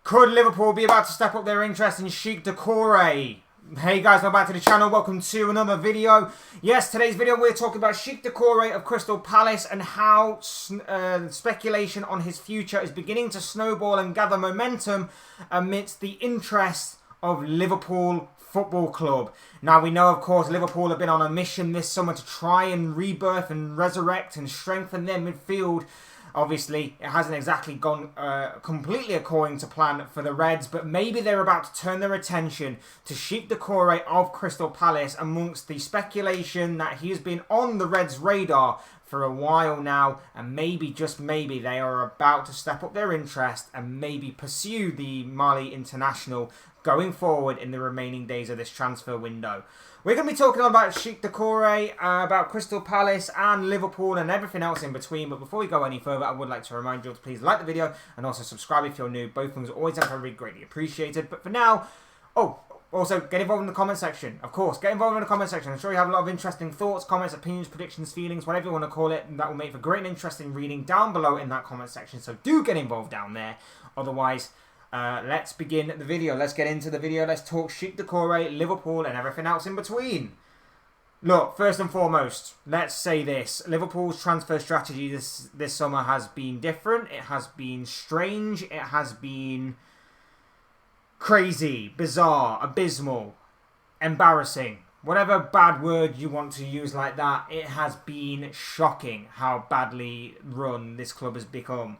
Could Liverpool be about to step up their interest in Cheick Doucoure? Hey guys, welcome back to the channel. Welcome to another video. Yes, today's video we're talking about Cheick Doucoure of Crystal Palace and how speculation on his future is beginning to snowball and gather momentum amidst the interest of Liverpool Football Club. Now we know, of course, Liverpool have been on a mission this summer to try and rebirth and resurrect and strengthen their midfield. Obviously, it hasn't exactly gone completely according to plan for the Reds, but maybe they're about to turn their attention to Cheick Doucoure of Crystal Palace amongst the speculation that he has been on the Reds' radar for a while now, and maybe, just maybe, they are about to step up their interest and maybe pursue the Mali international going forward in the remaining days of this transfer window. We're going to be talking about Cheick Doucoure, about Crystal Palace and Liverpool and everything else in between. But before we go any further, I would like to remind you to please like the video and also subscribe if you're new. Both things are always very greatly appreciated. But for now, also get involved in the comment section. Of course, get involved in the comment section. I'm sure you have a lot of interesting thoughts, comments, opinions, predictions, feelings, whatever you want to call it. And that will make for great and interesting reading down below in that comment section. So do get involved down there. Otherwise, let's begin the video. Let's get into the video. Let's talk Cheick Doucoure, Liverpool, and everything else in between. Look, first and foremost, let's say this. Liverpool's transfer strategy this summer has been different. It has been strange. It has been crazy, bizarre, abysmal, embarrassing. Whatever bad word you want to use like that, it has been shocking how badly run this club has become.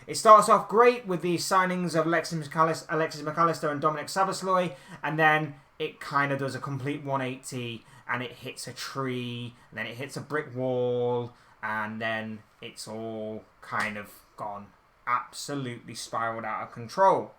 It starts off great with the signings of Alexis McAllister and Dominic Szoboszlai, and then it kind of does a complete 180, and it hits a tree, and then it hits a brick wall, and then it's all kind of gone absolutely spiraled out of control.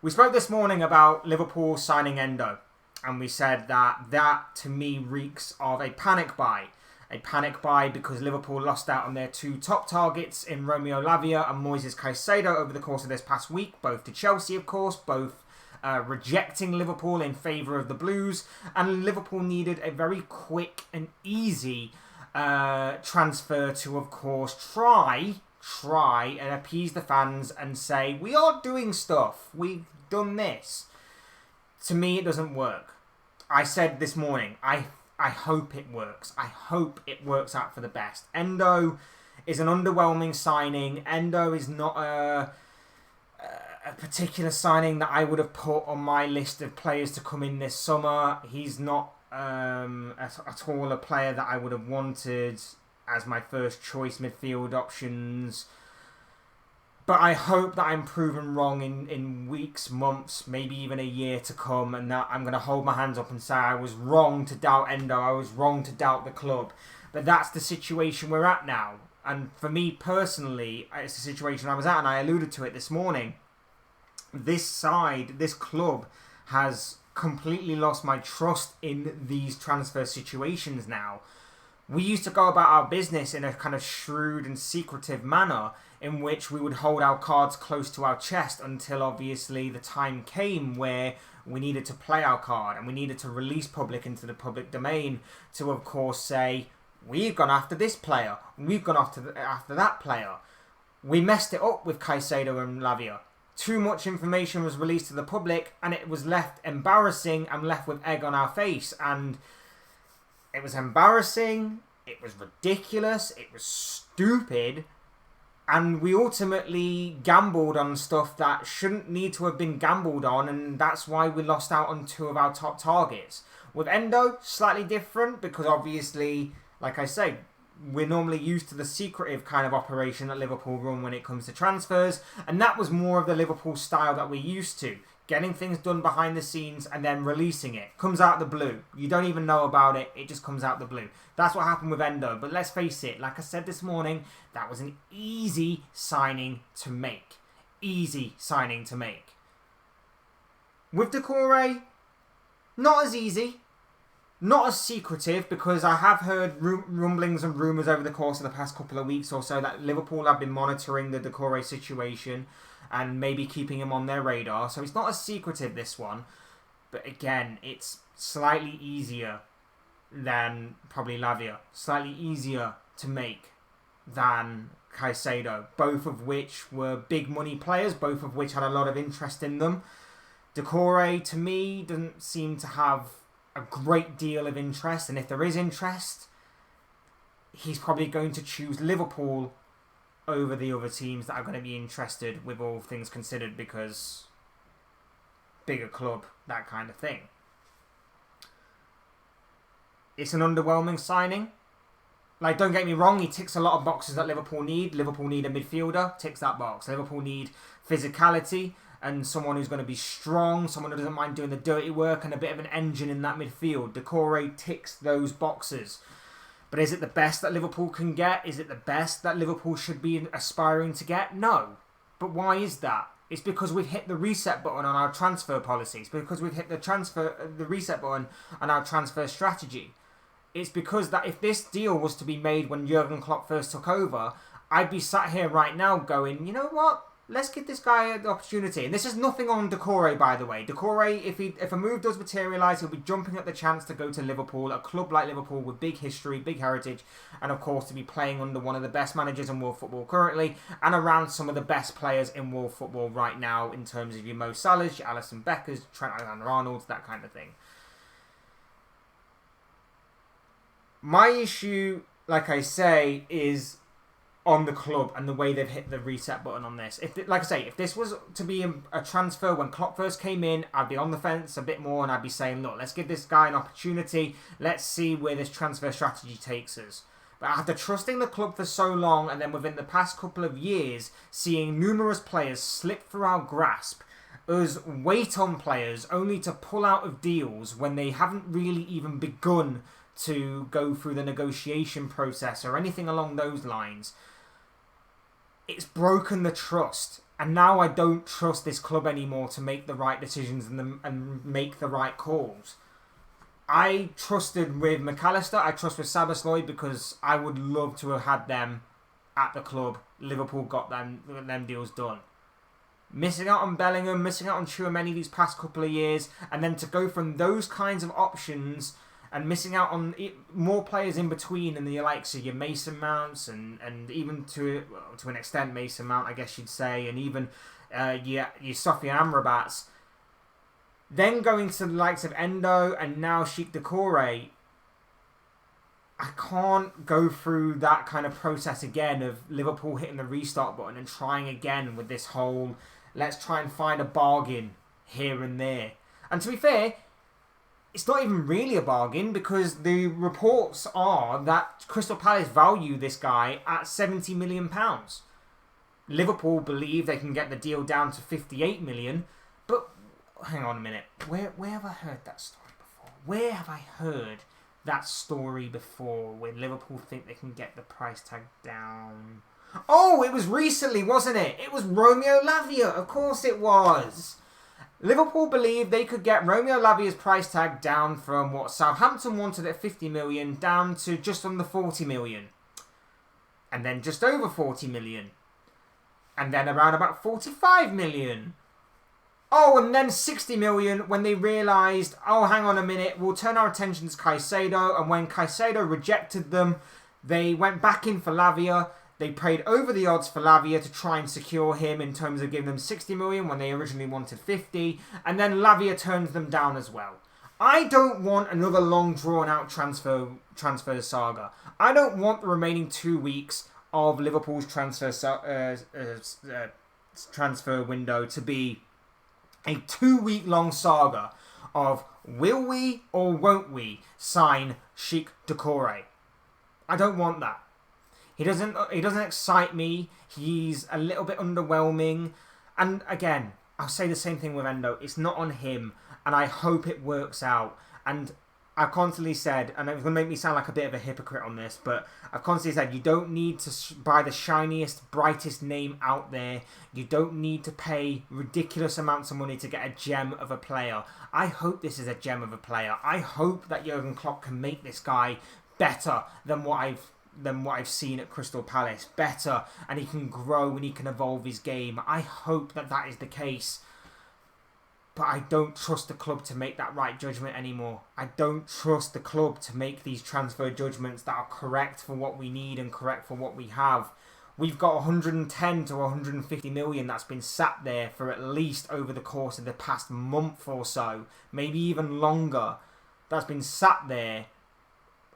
We spoke this morning about Liverpool signing Endo, and we said that to me reeks of a panic buy. A panic buy because Liverpool lost out on their two top targets in Romeo Lavia and Moises Caicedo over the course of this past week, both to Chelsea, of course, both rejecting Liverpool in favour of the Blues, and Liverpool needed a very quick and easy transfer to, of course, try and appease the fans and say, we are doing stuff, we've done this. To me, it doesn't work. I said this morning, I hope it works. I hope it works out for the best. Endo is an underwhelming signing. Endo is not a particular signing that I would have put on my list of players to come in this summer. He's not at all a player that I would have wanted as my first choice midfield options. But I hope that I'm proven wrong in weeks, months, maybe even a year to come, and that I'm going to hold my hands up and say I was wrong to doubt Endo, I was wrong to doubt the club. But that's the situation we're at now. And for me personally, it's the situation I was at, and I alluded to it this morning. This club has completely lost my trust in these transfer situations now. We used to go about our business in a kind of shrewd and secretive manner in which we would hold our cards close to our chest until obviously the time came where we needed to play our card and we needed to release public into the public domain to, of course, say, we've gone after this player, we've gone after that player. We messed it up with Caicedo and Lavia. Too much information was released to the public and it was left embarrassing and left with egg on our face. And it was embarrassing, it was ridiculous, it was stupid, and we ultimately gambled on stuff that shouldn't need to have been gambled on, and that's why we lost out on two of our top targets. With Endo, slightly different, because obviously, like I say, we're normally used to the secretive kind of operation that Liverpool run when it comes to transfers, and that was more of the Liverpool style that we're used to. Getting things done behind the scenes and then releasing it. Comes out the blue. You don't even know about it. It just comes out the blue. That's what happened with Endo. But let's face it, like I said this morning, that was an easy signing to make. Easy signing to make. With Doucoure, not as easy. Not as secretive, because I have heard rumblings and rumours over the course of the past couple of weeks or so that Liverpool have been monitoring the Doucoure situation and maybe keeping him on their radar. So it's not as secretive, this one. But again, it's slightly easier than probably Lavia. Slightly easier to make than Caicedo, both of which were big money players, both of which had a lot of interest in them. Doucoure, to me, doesn't seem to have a great deal of interest, and if there is interest, he's probably going to choose Liverpool over the other teams that are going to be interested, with all things considered, because bigger club, that kind of thing. It's an underwhelming signing. Like, don't get me wrong, he ticks a lot of boxes that Liverpool need. Liverpool need a midfielder, ticks that box. Liverpool need physicality and someone who's going to be strong, someone who doesn't mind doing the dirty work, and a bit of an engine in that midfield. Doucoure ticks those boxes. But is it the best that Liverpool can get? Is it the best that Liverpool should be aspiring to get? No. But why is that? It's because we've hit the reset button on our transfer policies. Because we've hit the reset button on our transfer strategy. It's because that if this deal was to be made when Jurgen Klopp first took over, I'd be sat here right now going, you know what? Let's give this guy the opportunity. And this is nothing on Doucoure, by the way. Doucoure, if a move does materialise, he'll be jumping at the chance to go to Liverpool, a club like Liverpool with big history, big heritage, and of course to be playing under one of the best managers in world football currently, and around some of the best players in world football right now in terms of your Mo Salahs, your Alisson Beckers, Trent Alexander-Arnolds, that kind of thing. My issue, like I say, is on the club and the way they've hit the reset button on this. Like I say, if this was to be a transfer when Klopp first came in, I'd be on the fence a bit more and I'd be saying, look, let's give this guy an opportunity. Let's see where this transfer strategy takes us. But after trusting the club for so long, and then within the past couple of years, seeing numerous players slip through our grasp, us wait on players only to pull out of deals when they haven't really even begun to go through the negotiation process or anything along those lines, it's broken the trust. And now I don't trust this club anymore to make the right decisions and make the right calls. I trusted with McAllister, I trust with Szoboszlai, because I would love to have had them at the club. Liverpool got them deals done. Missing out on Bellingham, missing out on Tchouaméni these past couple of years, and then to go from those kinds of options and missing out on more players in between, and the likes of your Mason Mounts and even to an extent Mason Mount, I guess you'd say, and even your Sofian Amrabat's. Then going to the likes of Endo and now Cheick Doucoure, I can't go through that kind of process again of Liverpool hitting the restart button and trying again with this whole let's try and find a bargain here and there. And to be fair, it's not even really a bargain, because the reports are that Crystal Palace value this guy at £70 million. Liverpool believe they can get the deal down to 58 million. But hang on a minute. Where have I heard that story before? Where have I heard that story before where Liverpool think they can get the price tag down? Oh, it was recently, wasn't it? It was Romeo Lavia. Of course it was. Liverpool believed they could get Romeo Lavia's price tag down from what Southampton wanted at 50 million down to just under 40 million. And then just over 40 million. And then around about 45 million. Oh, and then 60 million when they realised, oh, hang on a minute, we'll turn our attention to Caicedo. And when Caicedo rejected them, they went back in for Lavia. They paid over the odds for Lavia to try and secure him in terms of giving them 60 million when they originally wanted 50. And then Lavia turns them down as well. I don't want another long drawn out transfer saga. I don't want the remaining 2 weeks of Liverpool's transfer window to be a 2-week long saga of will we or won't we sign Cheick Doucoure. I don't want that. He doesn't excite me. He's a little bit underwhelming. And again, I'll say the same thing with Endo. It's not on him, and I hope it works out. And I've constantly said, and it's going to make me sound like a bit of a hypocrite on this, but I've constantly said you don't need to buy the shiniest, brightest name out there. You don't need to pay ridiculous amounts of money to get a gem of a player. I hope this is a gem of a player. I hope that Jurgen Klopp can make this guy better than what I've seen at Crystal Palace. Better, and he can grow and he can evolve his game. I hope that is the case. But I don't trust the club to make that right judgment anymore. I don't trust the club to make these transfer judgments that are correct for what we need and correct for what we have. We've got 110 to 150 million that's been sat there for at least over the course of the past month or so, maybe even longer, that's been sat there,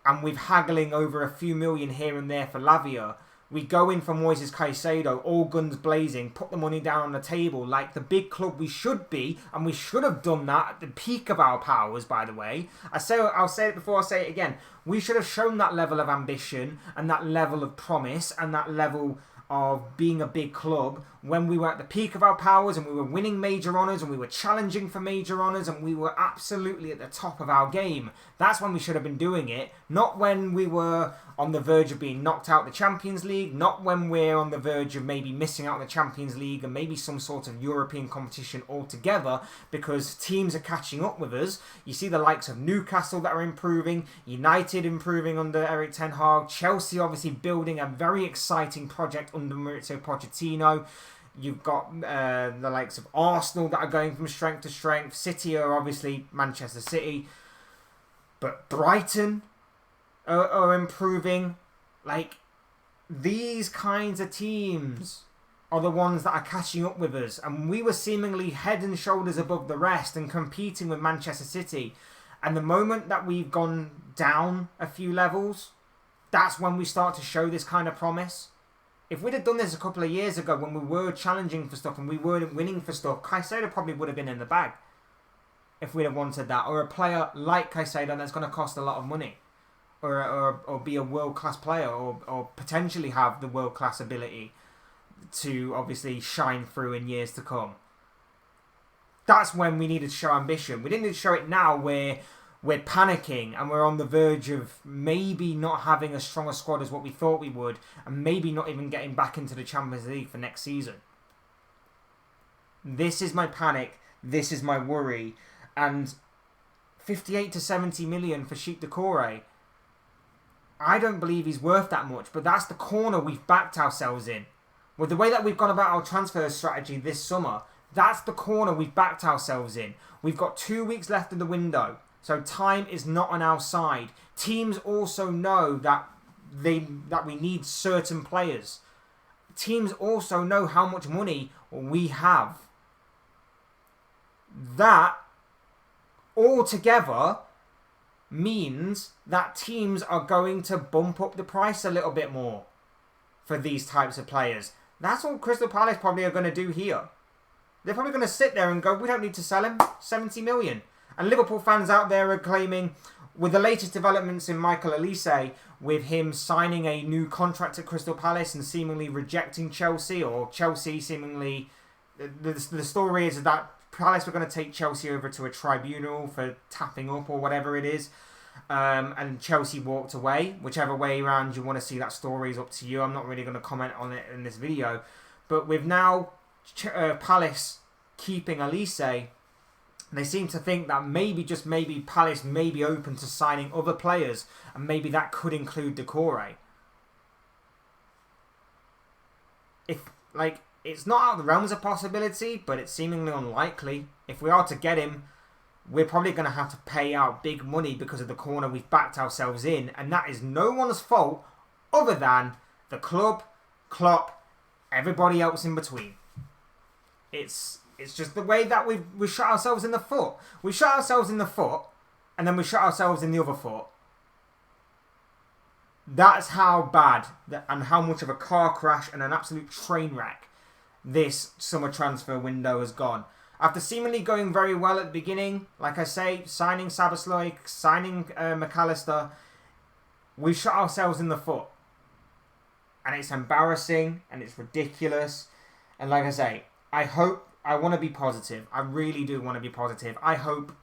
and we're haggling over a few million here and there for Lavia. We go in for Moises Caicedo, all guns blazing, put the money down on the table like the big club we should be, and we should have done that at the peak of our powers, by the way. I'll say it before I say it again. We should have shown that level of ambition and that level of promise and that level of being a big club when we were at the peak of our powers and we were winning major honours and we were challenging for major honours and we were absolutely at the top of our game. That's when we should have been doing it, not when we were on the verge of being knocked out of the Champions League, not when we're on the verge of maybe missing out on the Champions League and maybe some sort of European competition altogether, because teams are catching up with us. You see the likes of Newcastle that are improving, United improving under Eric Ten Hag, Chelsea obviously building a very exciting project under Maurizio Pochettino. You've got the likes of Arsenal that are going from strength to strength. City are obviously Manchester City. But Brighton are improving. Like, these kinds of teams are the ones that are catching up with us. And we were seemingly head and shoulders above the rest and competing with Manchester City. And the moment that we've gone down a few levels, that's when we start to show this kind of promise. If we'd have done this a couple of years ago when we were challenging for stuff and we weren't winning for stuff, Caicedo probably would have been in the bag if we'd have wanted that. Or a player like Caicedo that's going to cost a lot of money. Or be a world-class player or potentially have the world-class ability to obviously shine through in years to come. That's when we needed to show ambition. We didn't need to show it now where we're panicking and we're on the verge of maybe not having as strong a squad as what we thought we would and maybe not even getting back into the Champions League for next season. This is my panic. This is my worry. And 58 to 70 million for Cheick Doucoure. I don't believe he's worth that much, but that's the corner we've backed ourselves in. With the way that we've gone about our transfer strategy this summer, that's the corner we've backed ourselves in. We've got 2 weeks left of the window, so time is not on our side. Teams also know that we need certain players. Teams also know how much money we have. That altogether means that teams are going to bump up the price a little bit more for these types of players. That's what Crystal Palace probably are going to do here. They're probably going to sit there and go, we don't need to sell him, 70 million. And Liverpool fans out there are claiming, with the latest developments in Michael Olise, with him signing a new contract at Crystal Palace and seemingly rejecting Chelsea, or Chelsea seemingly... The story is that Palace were going to take Chelsea over to a tribunal for tapping up or whatever it is. And Chelsea walked away. Whichever way around you want to see that story is up to you. I'm not really going to comment on it in this video. But with now Palace keeping Olise, they seem to think that maybe, just maybe, Palace may be open to signing other players. And maybe that could include Doucoure. It's not out of the realms of possibility, but it's seemingly unlikely. If we are to get him, we're probably going to have to pay out big money because of the corner we've backed ourselves in. And that is no one's fault other than the club, Klopp, everybody else in between. It's just the way that we shot ourselves in the foot. We shot ourselves in the foot, and then we shot ourselves in the other foot. That's how bad and how much of a car crash and an absolute train wreck this summer transfer window has gone. After seemingly going very well at the beginning, like I say, signing Szoboszlai, signing McAllister, we shot ourselves in the foot. And it's embarrassing and it's ridiculous. And like I say, I want to be positive. I really do want to be positive. I hope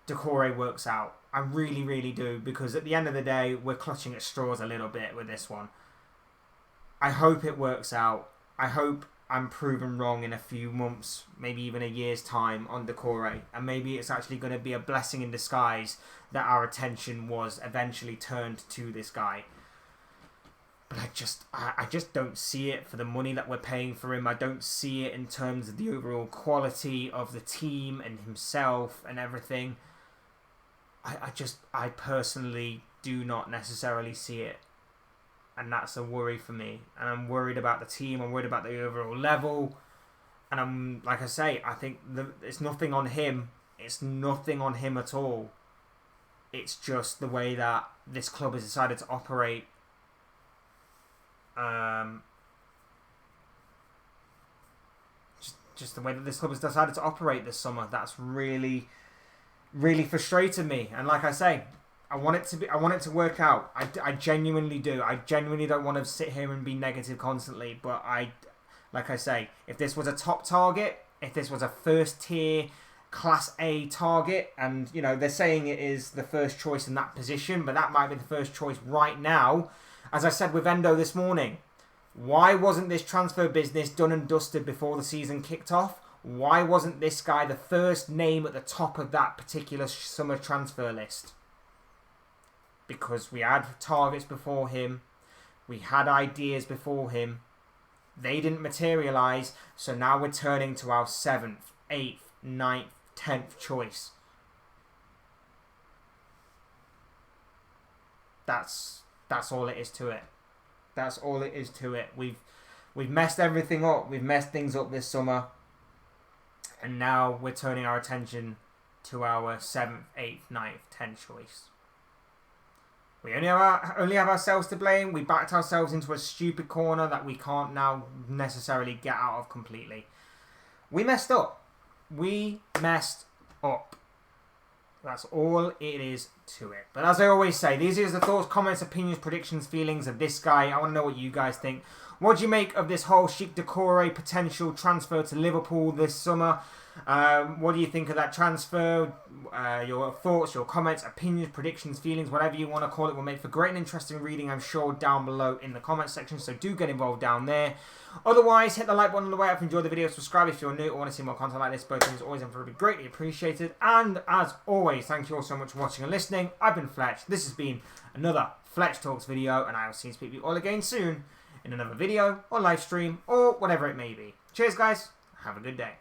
Doucoure works out. I really, really do. Because at the end of the day, we're clutching at straws a little bit with this one. I hope it works out. I hope I'm proven wrong in a few months, maybe even a year's time on Doucoure. And maybe it's actually going to be a blessing in disguise that our attention was eventually turned to this guy. But I just don't see it for the money that we're paying for him. I don't see it in terms of the overall quality of the team and himself and everything. I personally do not necessarily see it. And that's a worry for me. And I'm worried about the team. I'm worried about the overall level. And I'm, like I say, I think it's nothing on him. It's nothing on him at all. It's just the way that this club has decided to operate. Just the way that this club has decided to operate this summer. That's really, really frustrated me. And like I say, I want it to work out. I genuinely do. I genuinely don't want to sit here and be negative constantly. But like I say, if this was a top target, if this was a first tier Class A target, and they're saying it is the first choice in that position, but that might be the first choice right now. As I said with Endo this morning, why wasn't this transfer business done and dusted before the season kicked off? Why wasn't this guy the first name at the top of that particular summer transfer list? Because we had targets before him. We had ideas before him. They didn't materialise, so now we're turning to our 7th, 8th, 9th, 10th choice. That's all it is to it. That's all it is to it. We've messed everything up. We've messed things up this summer. And now we're turning our attention to our 7th, 8th, 9th, 10th choice. We only have ourselves to blame. We backed ourselves into a stupid corner that we can't now necessarily get out of completely. We messed up. We messed up. That's all it is to it. But as I always say, these are the thoughts, comments, opinions, predictions, feelings of this guy. I want to know what you guys think. What do you make of this whole Cheick Doucoure potential transfer to Liverpool this summer? What do you think of that transfer? Your thoughts, your comments, opinions, predictions, feelings, whatever you want to call it, will make for great and interesting reading, I'm sure, down below in the comments section. So do get involved down there. Otherwise, hit the like button on the way up if you enjoyed the video. Subscribe if you're new or want to see more content like this. Both things always and forever be greatly appreciated. And as always, thank you all so much for watching and listening. I've been Fletch. This has been another Fletch Talks video, and I will see you all again soon in another video or live stream or whatever it may be. Cheers, guys. Have a good day.